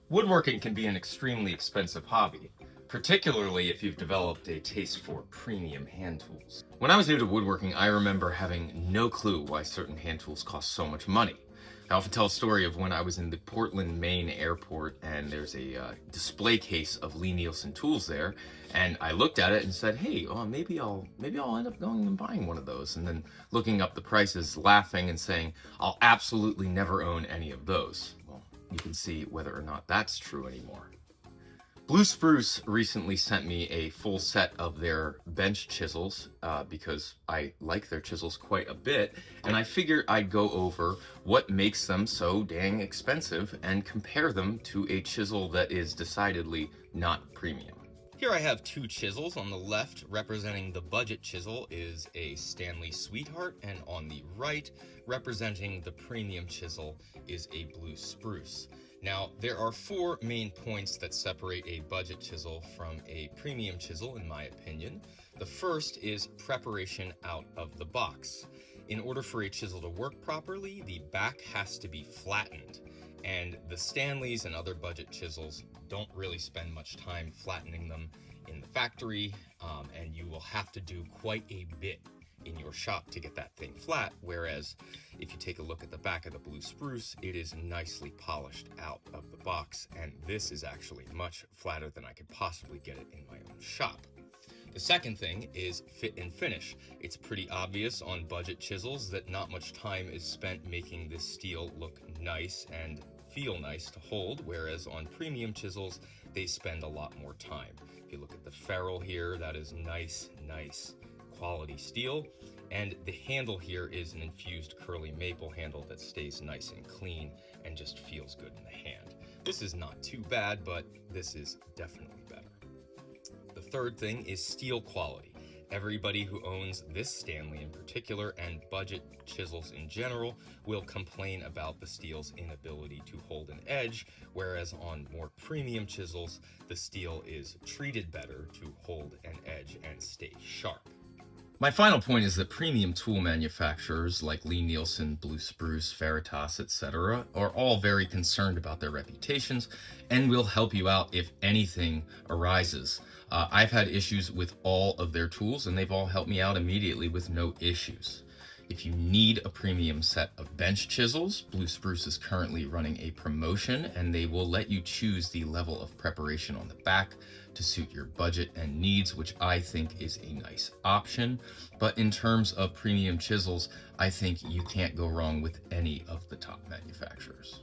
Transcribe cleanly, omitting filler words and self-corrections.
Woodworking can be an extremely expensive hobby, particularly if you've developed a taste for premium hand tools. When I was new to woodworking, I remember having no clue why certain hand tools cost so much money. I often tell a story of when I was in the Portland, Maine airport, and there's a display case of Lee Nielsen tools there, and I looked at it and said, "Hey, maybe I'll end up going and buying one of those." And then looking up the prices, laughing and saying, "I'll absolutely never own any of those." Well, you can see whether or not that's true anymore. Blue Spruce recently sent me a full set of their bench chisels because I like their chisels quite a bit, and I figured I'd go over what makes them so dang expensive and compare them to a chisel that is decidedly not premium. Here I have two chisels. On the left, representing the budget chisel, is a Stanley Sweetheart, and on the right, representing the premium chisel, is a Blue Spruce. Now, there are four main points that separate a budget chisel from a premium chisel, in my opinion. The first is preparation out of the box. In order for a chisel to work properly, the back has to be flattened. And the Stanleys and other budget chisels don't really spend much time flattening them in the factory, and you will have to do quite a bit in your shop to get that thing flat, whereas if you take a look at the back of the Blue Spruce, it is nicely polished out of the box, and this is actually much flatter than I could possibly get it in my own shop. The second thing is fit and finish. It's pretty obvious on budget chisels that not much time is spent making this steel look nice and feel nice to hold, whereas on premium chisels, they spend a lot more time. If you look at the ferrule here, that is nice quality steel, and the handle here is an infused curly maple handle that stays nice and clean and just feels good in the hand. This is not too bad, but this is definitely better. The third thing is steel quality. Everybody who owns this Stanley in particular, and budget chisels in general, will complain about the steel's inability to hold an edge, whereas on more premium chisels, the steel is treated better to hold an edge and stay sharp. My final point is that premium tool manufacturers like Lee Nielsen, Blue Spruce, Veritas, etc. are all very concerned about their reputations and will help you out if anything arises. I've had issues with all of their tools, and they've all helped me out immediately with no issues. If you need a premium set of bench chisels, Blue Spruce is currently running a promotion, and they will let you choose the level of preparation on the back to suit your budget and needs, which I think is a nice option. But in terms of premium chisels, I think you can't go wrong with any of the top manufacturers.